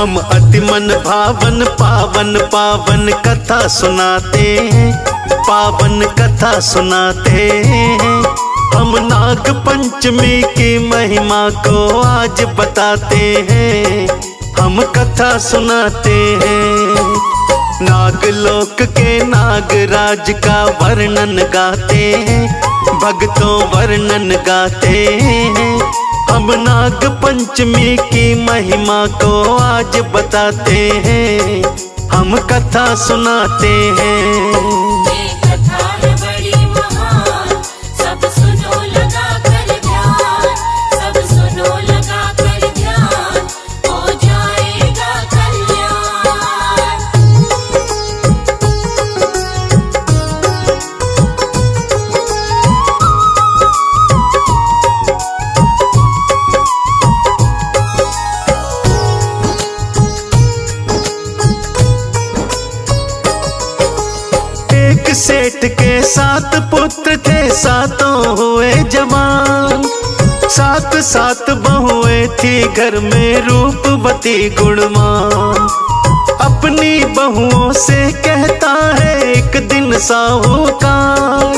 हम अति मन भावन पावन पावन कथा सुनाते हैं, पावन कथा सुनाते हैं। हम नाग पंचमी की महिमा को आज बताते हैं, हम कथा सुनाते हैं। नागलोक के नागराज का वर्णन गाते हैं, भक्तों वर्णन गाते हैं। हम नाग पंचमी की महिमा को आज बताते हैं, हम कथा सुनाते हैं। ये कथा है बड़ी महान, सब सुनो लगा कर ध्यान, सब सुनो लगा कर ध्यान, हो जाएगा कल्याण। एक सेठ के 7 पुत्र थे, सातों हुए जवान। 7 बहुएं थी घर में रूपवती गुणवान। अपनी बहुओं से कहता है एक दिन साहूकार,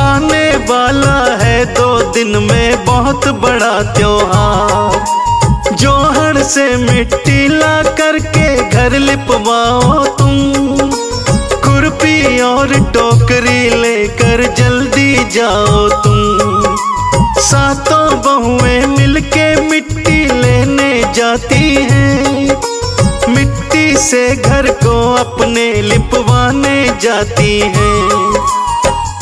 आने वाला है 2 दिन में बहुत बड़ा त्योहार। जोहड़ से मिट्टी ला करके घर लिपवाओ तुम, खुरपी और टोकरी लेकर जल्दी जाओ तुम। 7 बहुएं मिलके मिट्टी लेने जाती हैं, मिट्टी से घर को अपने लिपवाने जाती हैं।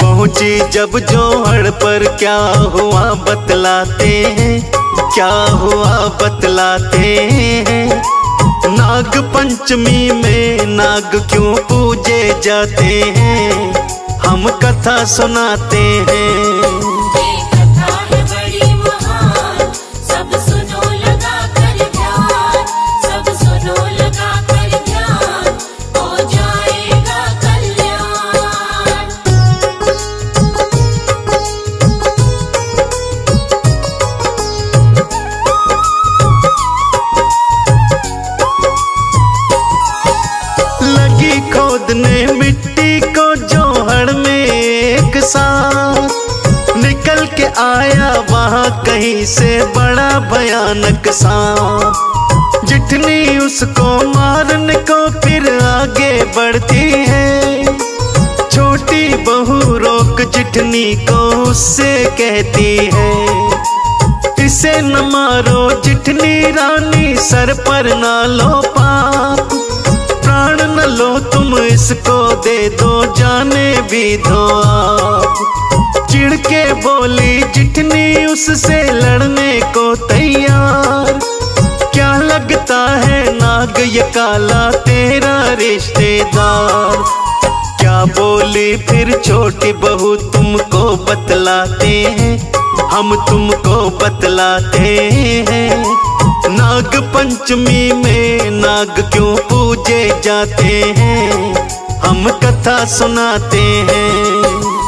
पहुंची जब जोहड़ पर क्या हुआ बतलाते हैं, क्या हुआ बतलाते हैं। नाग पंचमी में नाग क्यों पूजे जाते हैं, हम कथा सुनाते हैं। ये कथा है बड़ी महान, सब सुनो लगा कर ध्यान, सब सुनो लगा कर ध्यान, हो जाएगा कल्याण। लगी खोदने मिट्टी को जोहड़ में एक साथ, निकल के आया वहां कहीं से बड़ा भयानक सांप। जिठनी उसको मारने को फिर आगे बढ़ती है, छोटी बहू रोक जिठनी को उससे कहती है, इसे न मारो जिठनी रानी, सर पर ना लो पाप। प्राण न लो तुम, इसको दे दो जाने भी दो आप। चिढ़ के बोली जिठनी उससे लड़ने को तैयार, क्या लगता है नाग ये काला तेरा रिश्तेदार। क्या बोली फिर छोटी बहू, तुमको बतलाते हैं, हम तुमको बतलाते हैं। नाग पंचमी में नाग क्यों पूजे जाते हैं, हम कथा सुनाते हैं।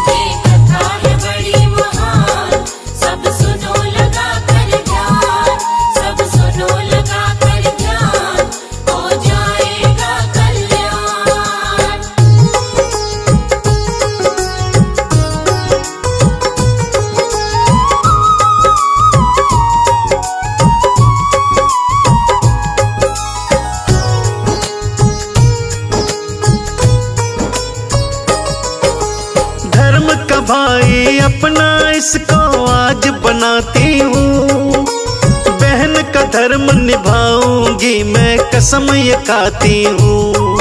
ये कथा है बड़ी महान, सब सुनो लगा कर ध्यान, सब सुनो लगा कर ध्यान, हो जाएगा कल्याण। धर्म का भाई अपना इसको आज बनाती हूँ, बहन का धर्म निभाऊंगी मैं कसम ये खाती हूँ।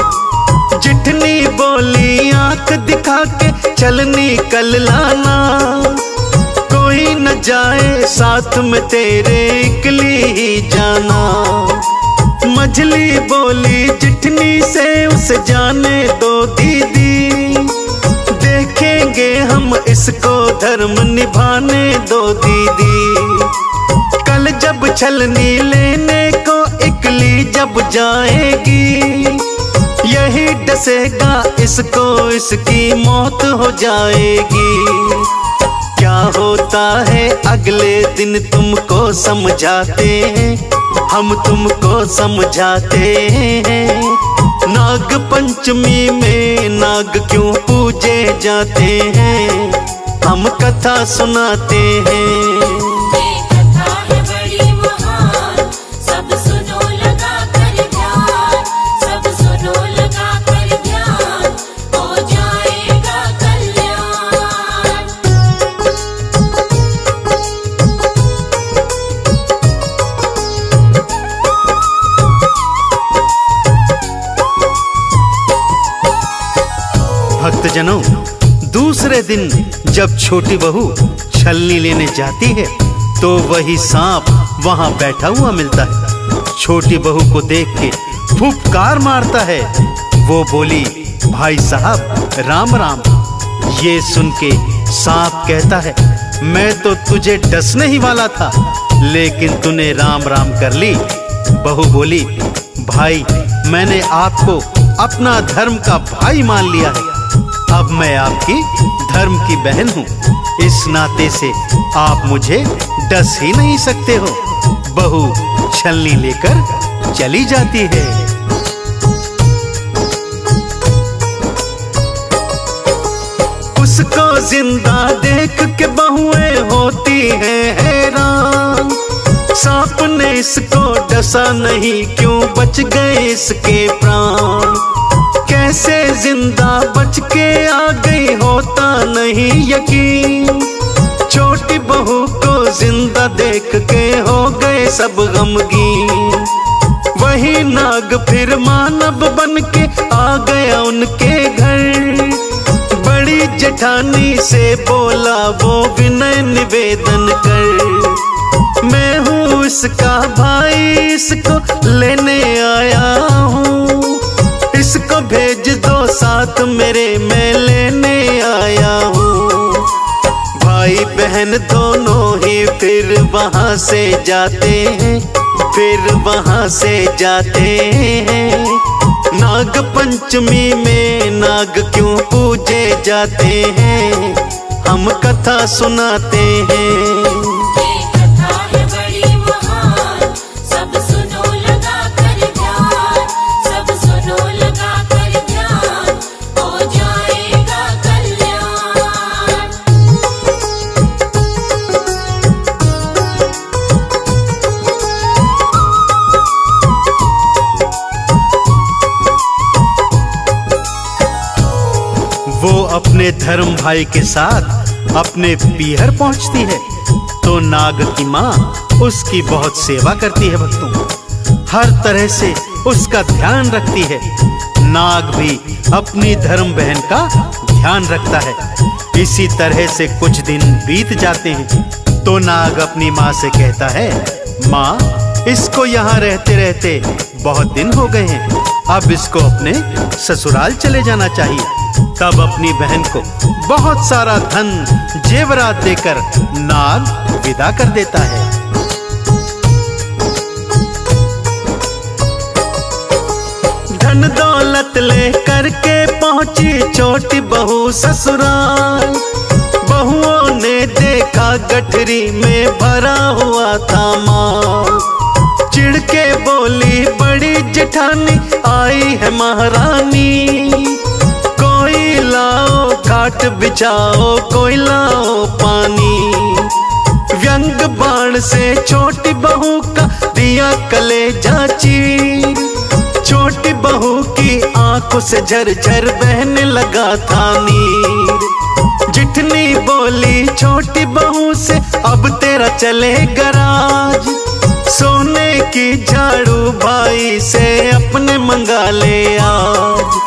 जिठनी बोली आंख दिखा के चल निकल लाना, कोई न जाए साथ में तेरे इकली ही जाना। मझली बोली जिठनी से उसे जाने दो दीदी, देखेंगे हम इसको धर्म निभाने दो दीदी। कल जब छलनी लेने को इकली जब जाएगी, यही डसेगा इसको, इसकी मौत हो जाएगी। क्या होता है अगले दिन तुमको समझाते हैं, हम तुमको समझाते हैं, नाग पंचमी में नाग क्यों पूजे जाते हैं, हम कथा सुनाते हैं। ये कथा है बड़ी महान, सब सुनो लगा कर ध्यान, सब सुनो लगा कर ध्यान, हो जाएगा कल्याण। भक्तजनों, दूसरे दिन जब छोटी बहू छलनी लेने जाती है तो वही सांप वहां बैठा हुआ मिलता है। छोटी बहू को देख के फुफकार मारता है। वो बोली, भाई साहब राम राम। ये सुन के सांप कहता है, मैं तो तुझे डसने ही वाला था, लेकिन तूने राम राम कर ली। बहू बोली, भाई मैंने आपको अपना धर्म का भाई मान लिया है, अब मैं आपकी धर्म की बहन हूँ, इस नाते से आप मुझे डस ही नहीं सकते हो। बहू छलनी लेकर चली जाती है। उसको जिंदा देख के बहुएं होती हैं हैरान, सांप ने इसको डसा नहीं, क्यों बच गए इसके प्राण। कैसे जिंदा बच के आ गई होता नहीं यकीन, छोटी बहू को जिंदा देख के हो गए सब गमगीन। वही नाग फिर मानव बन के आ गया उनके घर, बड़ी जेठानी से बोला वो विनय निवेदन कर, मैं हूँ इसका भाई, इसको लेने आया हूँ, इसको भेज दो साथ मेरे, मैं लेने आया हूँ। भाई बहन दोनों ही फिर वहां से जाते हैं, फिर वहां से जाते हैं। नाग पंचमी में नाग क्यों पूजे जाते हैं, हम कथा सुनाते हैं। ये कथा है बड़ी महान, सब सुनो लगा कर ध्यान, सब सुनो लगा कर ध्यान, हो जाएगा कल्याण। वो अपने धर्म भाई के साथ अपने पीहर पहुंचती है तो नाग की माँ उसकी बहुत सेवा करती है। भक्तों, हर तरह से उसका ध्यान रखती है। नाग भी अपनी धर्म बहन का ध्यान रखता है। इसी तरह से कुछ दिन बीत जाते हैं तो नाग अपनी माँ से कहता है, माँ इसको यहाँ रहते रहते बहुत दिन हो गए हैं, अब इसको अपने ससुराल चले जाना चाहिए। तब अपनी बहन को बहुत सारा धन जेवरात देकर नाग विदा कर देता है। धन दौलत ले करके पहुंची छोटी बहू ससुराल, बहुओं ने देखा गठरी में भरा हुआ था माल। चिढ़ के बोली बड़ी जेठानी आई है महारानी, कोई लाओ खाट बिछाओ, कोई लाओ पानी। व्यंग बाण से छोटी बहू का दिया कलेजा चीर, छोटी बहू की आंखों से झरझर बहने लगा था नीर। जिठनी बोली छोटी बहू से, अब तेरा चलेगा राज, सोने की झाड़ू भाई से अपने मंगा ले आज।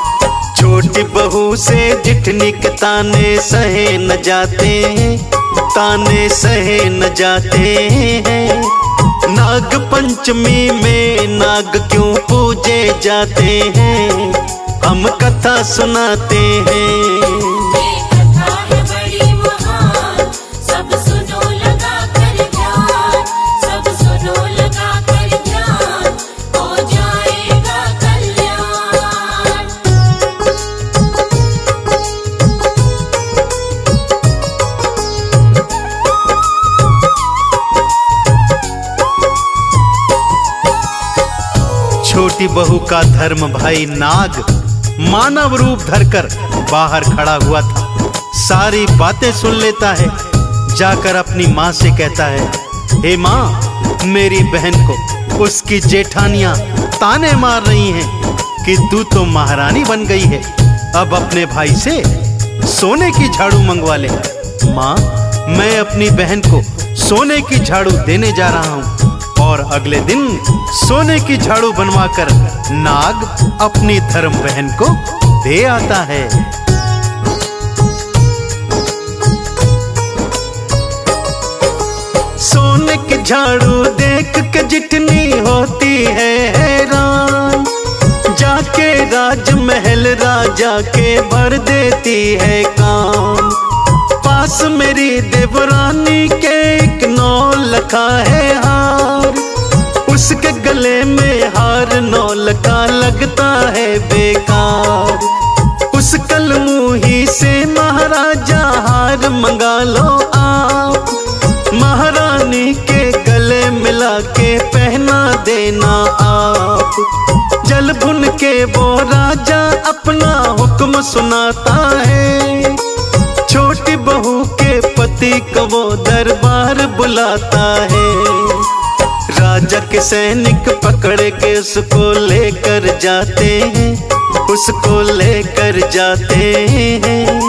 छोटी बहू से जिठनी के ताने सहे न जाते हैं, ताने सहे न जाते हैं। नाग पंचमी में नाग क्यों पूजे जाते हैं, हम कथा सुनाते हैं। ये कथा है बड़ी महान, सब सुनो लगा कर ध्यान, सब सुनो लगा कर ध्यान, हो जाएगा कल्याण। बहू का धर्म भाई नाग मानव रूप धरकर बाहर खड़ा हुआ था। सारी बातें सुन लेता है। जाकर अपनी माँ से कहता है, हे माँ, मेरी बहन को उसकी जेठानियां ताने मार रही हैं कि तू तो महारानी बन गई है, अब अपने भाई से सोने की झाड़ू मंगवा ले। माँ, मैं अपनी बहन को सोने की झाड़ू देने जा रहा हूँ। और अगले दिन सोने की झाड़ू बनवाकर नाग अपनी धर्म बहन को दे आता है। सोने की झाड़ू देख के जितनी होती है हैरान, जाके राजमहल राजा के भर देती है काम। पास मेरी देवरानी के एक नौलखा है हार, उसके गले में हार नौलखा लगता है बेकार। उस कलमुही से महाराजा हार मंगा लो आप, महारानी के गले मिला के पहना देना आप। जल भुन के वो राजा अपना हुक्म सुनाता है, छोटी बहू के पति को वो दरबार बुलाता है। राजा के सैनिक पकड़ के उसको लेकर जाते हैं, उसको लेकर जाते हैं।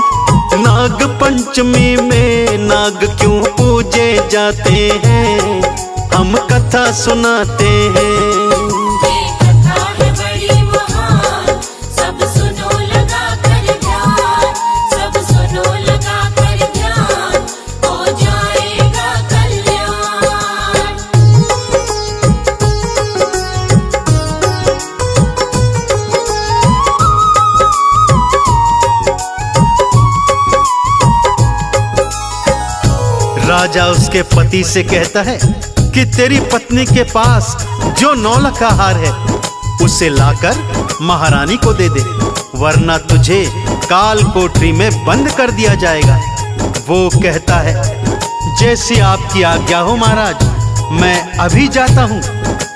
नाग पंचमी में नाग क्यों पूजे जाते हैं, हम कथा सुनाते हैं। राजा उसके पति से कहता है कि तेरी पत्नी के पास जो नौलखा हार है उसे लाकर महारानी को दे दे, वरना तुझे काल कोठरी में बंद कर दिया जाएगा। वो कहता है, जैसी आपकी आज्ञा हो महाराज, मैं अभी जाता हूँ।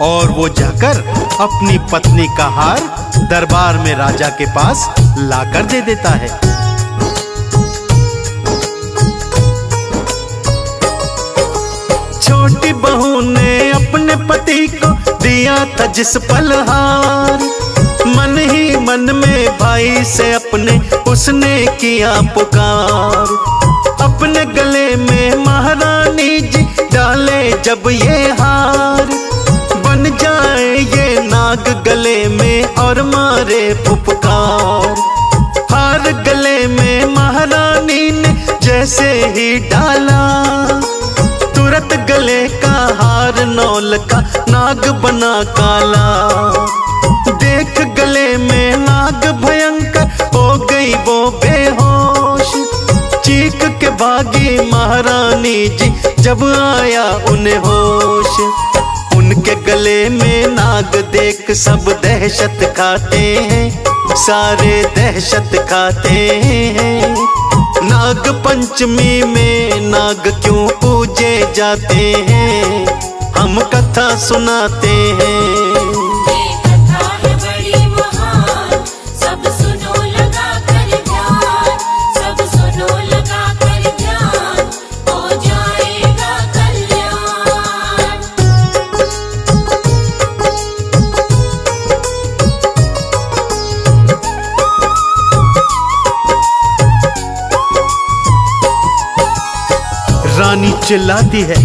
और वो जाकर अपनी पत्नी का हार दरबार में राजा के पास लाकर दे देता है। छोटी बहू ने अपने पति को दिया था जिस पल हार, मन ही मन में भाई से अपने उसने किया पुकार। अपने गले में महारानी जी डाले जब ये हार, बन जाए ये नाग गले में और मारे फुफकार। हार गले में महारानी ने जैसे ही डाला, तुरंत गले का हार नौलखा नाग बना काला। देख गले में नाग भयंकर हो गई वो बेहोश, चीख के भागी महारानी जी जब आया उन्हें होश। उनके गले में नाग देख सब दहशत खाते हैं, सारे दहशत खाते हैं। नाग पंचमी में नाग क्यों पूजे जाते हैं, हम कथा सुनाते हैं। रानी चिल्लाती है,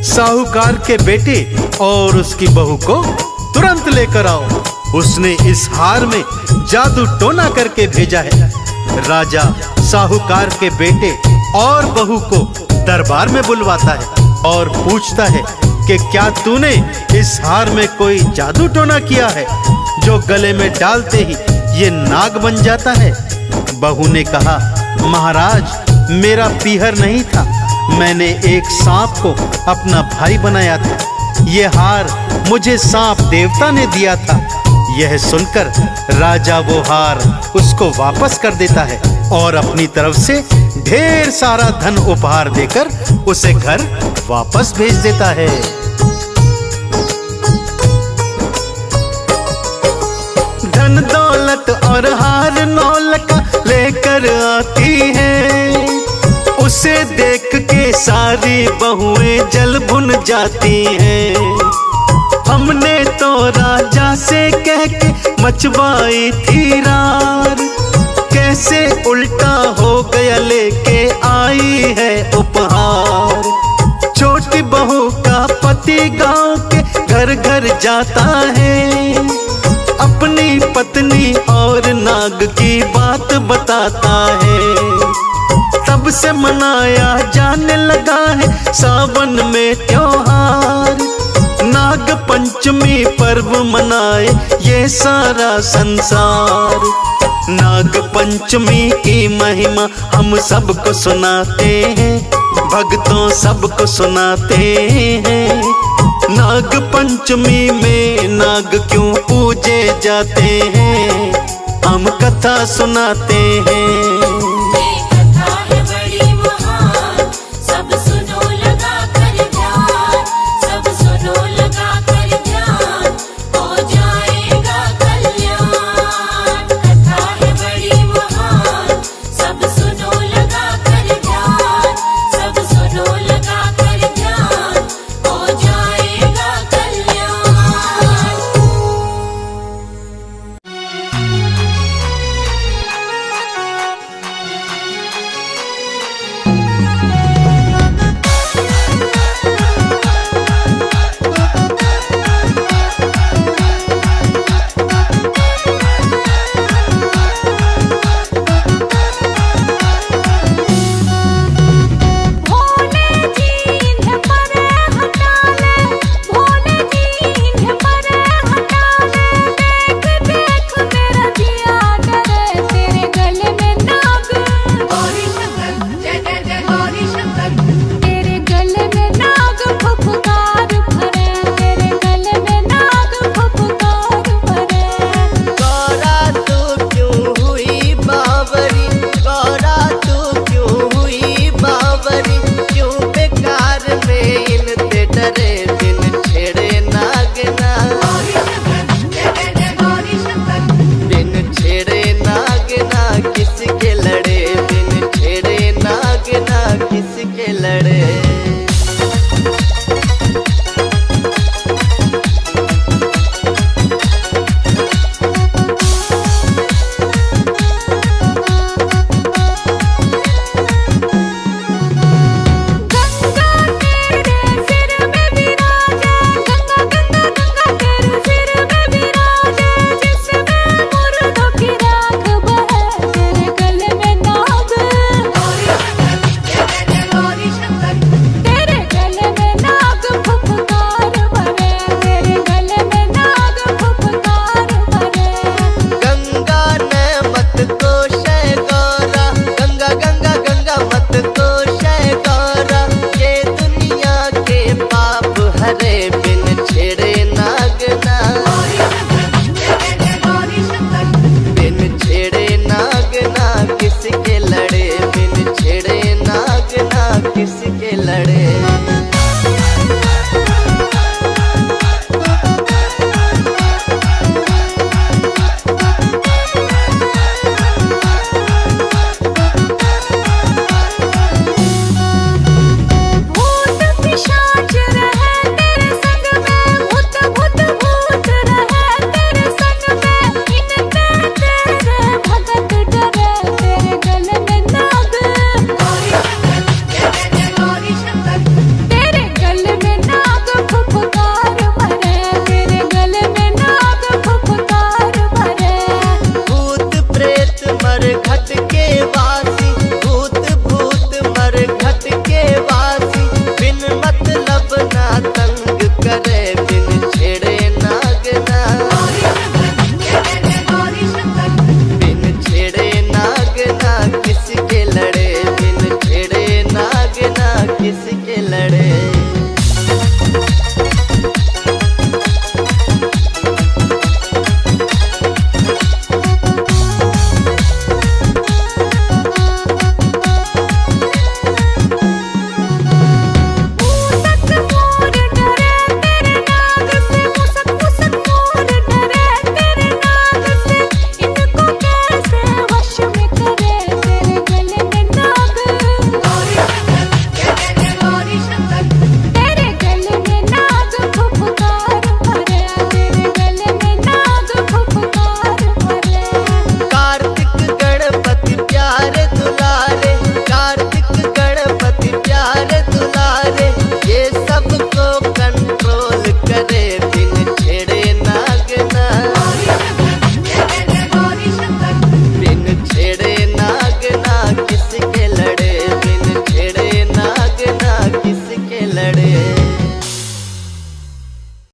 साहूकार के बेटे और उसकी बहू को तुरंत लेकर आओ, उसने इस हार में जादू टोना करके भेजा है। राजा साहूकार के बेटे और बहू को दरबार में बुलवाता है और पूछता है कि क्या तूने इस हार में कोई जादू टोना किया है जो गले में डालते ही ये नाग बन जाता है। बहू ने कहा, महाराज मेरा पीहर नहीं था, मैंने एक सांप को अपना भाई बनाया था, ये हार मुझे सांप देवता ने दिया था। यह सुनकर राजा वो हार उसको वापस कर देता है और अपनी तरफ से ढेर सारा धन उपहार देकर उसे घर वापस भेज देता है। सात और हार 9 लका लेकर आती है। उसे देख के सारी बहुएं जल भुन जाती हैं। हमने तो राजा से कह के मचवाई थी रार, कैसे उल्टा हो गया लेके आई है उपहार। छोटी बहू का पति गांव के घर घर जाता है, अपनी पत्नी और नाग की बात बताता है। तब से मनाया जाने लगा है सावन में त्योहार, नाग पंचमी पर्व मनाए ये सारा संसार। नाग पंचमी की महिमा हम सबको सुनाते हैं, भक्तों सबको सुनाते हैं। नाग पंचमी में नाग क्यों पूजे जाते हैं, हम कथा सुनाते हैं।